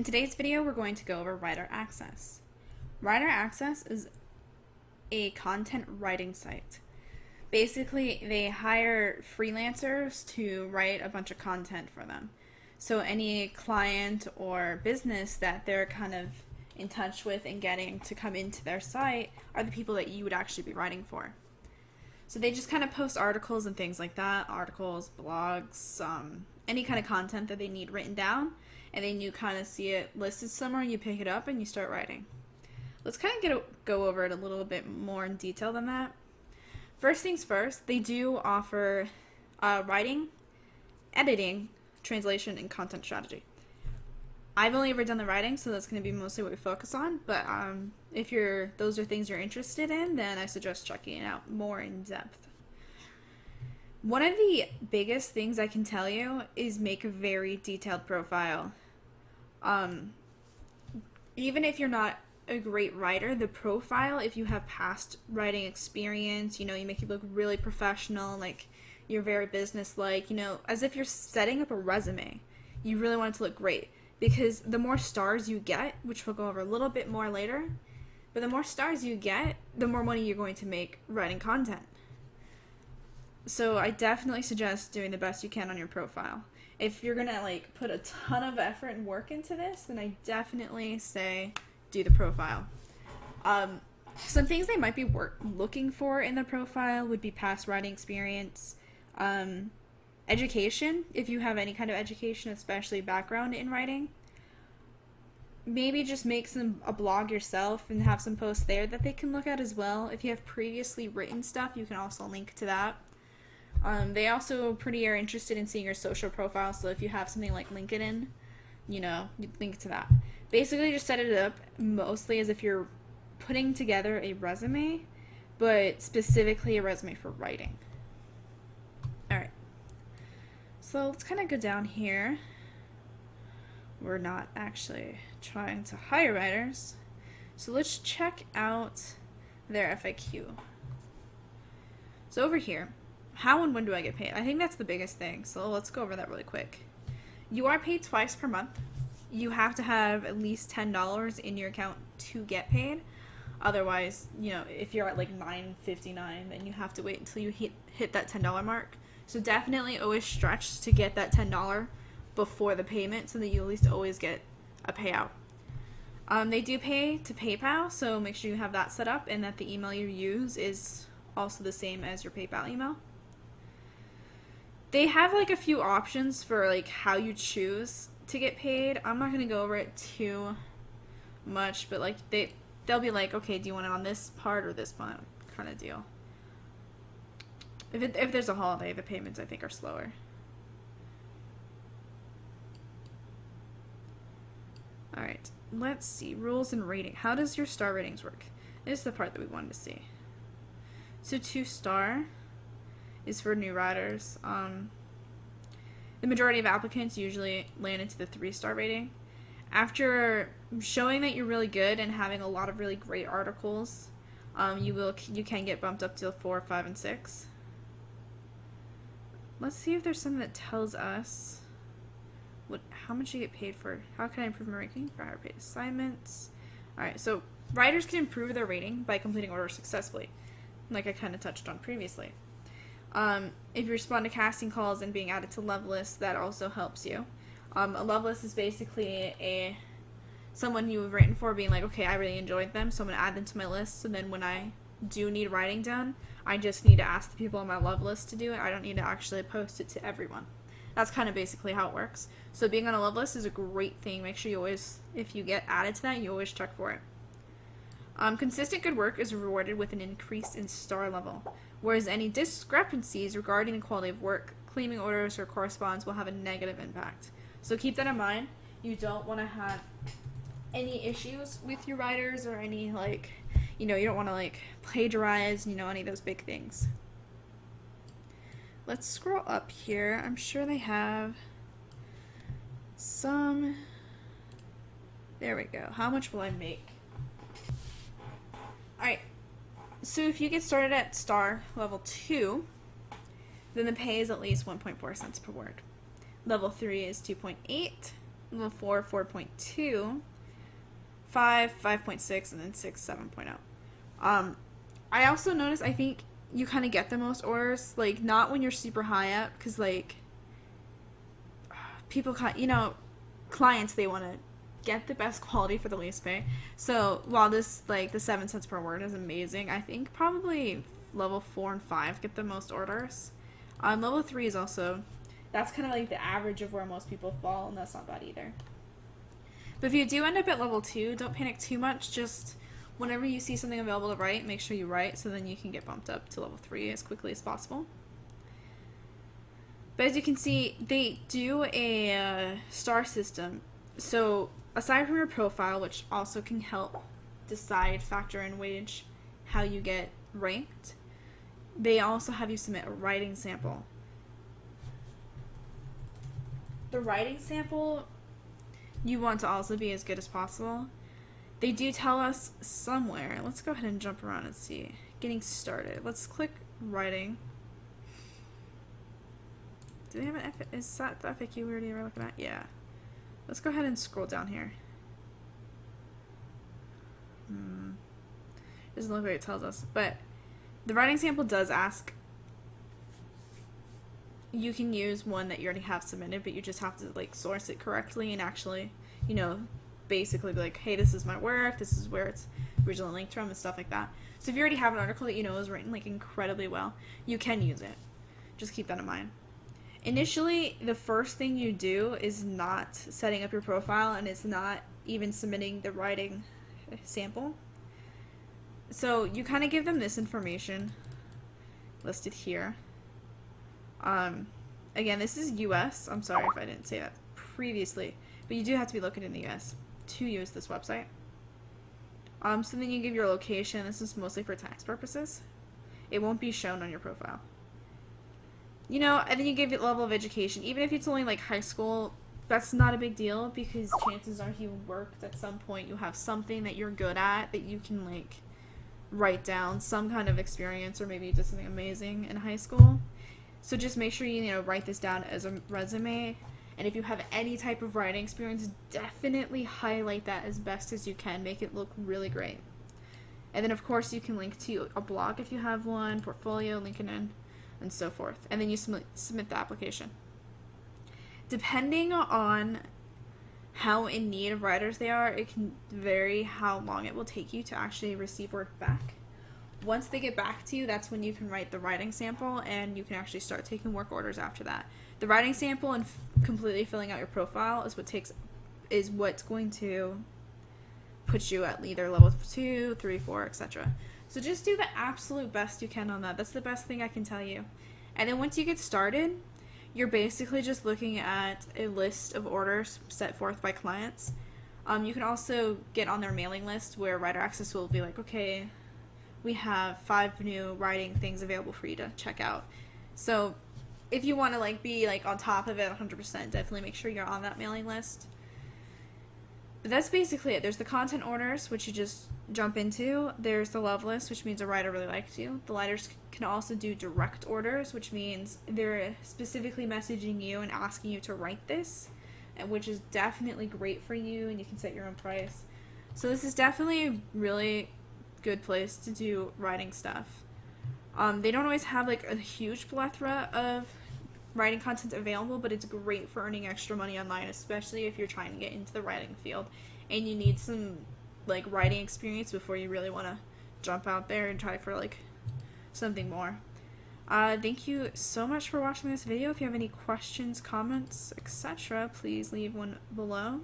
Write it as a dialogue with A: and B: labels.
A: In today's video, we're going to go over WriterAccess. WriterAccess is a content writing site. Basically, they hire freelancers to write a bunch of content for them. So any client or business that they're kind of in touch with and getting to come into their site are the people that you would actually be writing for. So they just kind of post articles and things like that, articles, blogs, any kind of content that they need written down, and then you kind of see it listed somewhere and you pick it up and you start writing. Let's kind of go over it a little bit more in detail than that. First things first, they do offer writing, editing, translation, and content strategy. I've only ever done the writing, so that's going to be mostly what we focus on, but if those are things you're interested in, then I suggest checking it out more in depth. One of the biggest things I can tell you is make a very detailed profile. Even if you're not a great writer, the profile, if you have past writing experience, you make it look really professional, like you're very business-like, as if you're setting up a resume. You really want it to look great, because the more stars you get, which we'll go over a little bit more later, but the more stars you get, the more money you're going to make writing content. So I definitely suggest doing the best you can on your profile. If you're gonna put a ton of effort and work into this, then I definitely say do the profile. Some things they might be looking for in the profile would be past writing experience, education, if you have any kind of education, especially background in writing. Maybe just make a blog yourself and have some posts there that they can look at as well. If you have previously written stuff, you can also link to that. They also are interested in seeing your social profile, so if you have something like LinkedIn, you'd link to that. Basically, just set it up mostly as if you're putting together a resume, but specifically a resume for writing. Alright, so let's kind of go down here. We're not actually trying to hire writers, so let's check out their FAQ. So over here, how and when do I get paid? I think that's the biggest thing, so let's go over that really quick. You are paid twice per month. You have to have at least $10 in your account to get paid. Otherwise, if you're at $9.59, then you have to wait until you hit that $10 mark. So definitely always stretch to get that $10 before the payment, so that you at least always get a payout. They do pay to PayPal, so make sure you have that set up and that the email you use is also the same as your PayPal email. They have a few options for how you choose to get paid. I'm not going to go over it too much, but they'll be okay, do you want it on this part or this part kind of deal. If there's a holiday, the payments I think are slower. Alright, let's see. Rules and rating. How does your star ratings work? This is the part that we wanted to see. So 2-star is for new writers. The majority of applicants usually land into the 3-star rating. After showing that you're really good and having a lot of really great articles, you can get bumped up to 4, 5, and 6. Let's see if there's something that tells us how much you get paid for. How can I improve my ranking for higher paid assignments? Alright, so writers can improve their rating by completing orders successfully, like I kind of touched on previously. If you respond to casting calls and being added to love lists, that also helps you. A love list is basically someone you've written for being okay, I really enjoyed them, so I'm going to add them to my list, so then when I do need writing done, I just need to ask the people on my love list to do it. I don't need to actually post it to everyone. That's kind of basically how it works. So being on a love list is a great thing. Make sure you always, if you get added to that, you always check for it. Consistent good work is rewarded with an increase in star level, whereas any discrepancies regarding the quality of work, claiming orders, or correspondence will have a negative impact. So keep that in mind. You don't want to have any issues with your writers or any you don't want to plagiarize, any of those big things. Let's scroll up here. I'm sure they have some. There we go. How much will I make? Alright, so if you get started at star level 2, then the pay is at least 1.4 cents per word. Level 3 is 2.8, level 4, 4.2, 5, 5.6, and then 6, 7.0. I also noticed, I think you kind of get the most orders, like, not when you're super high up, because, like, people, clients, they want to get the best quality for the least pay. So, while this, like, the 7 cents per word is amazing, I think probably level 4 and 5 get the most orders. Level 3 is also, that's kind of like the average of where most people fall, and that's not bad either. But if you do end up at level 2, don't panic too much. Just whenever you see something available to write, make sure you write so then you can get bumped up to level 3 as quickly as possible. But as you can see, they do a star system. So aside from your profile, which also can help factor in wage, how you get ranked, they also have you submit a writing sample. The writing sample, you want to also be as good as possible. They do tell us somewhere. Let's go ahead and jump around and see. Getting started. Let's click writing. Do they have an FAQ? Is that the FAQ we already were looking at? Yeah. Let's go ahead and scroll down here. Doesn't look like it tells us. But the writing sample does ask. You can use one that you already have submitted, but you just have to like source it correctly and actually, basically be like, hey, this is my work, this is where it's originally linked from and stuff like that. So if you already have an article that you know is written like incredibly well, you can use it. Just keep that in mind. Initially, the first thing you do is not setting up your profile, and it's not even submitting the writing sample. So you kind of give them this information listed here. Again, this is US. I'm sorry if I didn't say that previously, but you do have to be located in the US to use this website. So then you give your location. This is mostly for tax purposes. It won't be shown on your profile. And then you give it level of education. Even if it's only like high school, that's not a big deal because chances are if you worked at some point, you have something that you're good at that you can like write down some kind of experience, or maybe you did something amazing in high school. So just make sure you write this down as a resume. And if you have any type of writing experience, definitely highlight that as best as you can. Make it look really great. And then, of course, you can link to a blog if you have one, portfolio, LinkedIn, and so forth. And then you submit the application. Depending on how in need of writers they are, it can vary how long it will take you to actually receive work back. Once they get back to you, that's when you can write the writing sample, and you can actually start taking work orders after that. The writing sample and completely filling out your profile is what's going to put you at either level 2, 3, 4, etc. So just do the absolute best you can on that. That's the best thing I can tell you. And then once you get started, you're basically just looking at a list of orders set forth by clients. You can also get on their mailing list where WriterAccess will be like, okay, we have 5 new writing things available for you to check out. So if you want to be on top of it 100%, definitely make sure you're on that mailing list. But that's basically it. There's the content orders, which you just jump into. There's the love list, which means a writer really likes you. The writers can also do direct orders, which means they're specifically messaging you and asking you to write this, which is definitely great for you, and you can set your own price. So this is definitely a really good place to do writing stuff. They don't always have a huge plethora of writing content available, but it's great for earning extra money online, especially if you're trying to get into the writing field and you need some writing experience before you really want to jump out there and try for something more. Thank you so much for watching this video. If you have any questions, comments, etc., please leave one below.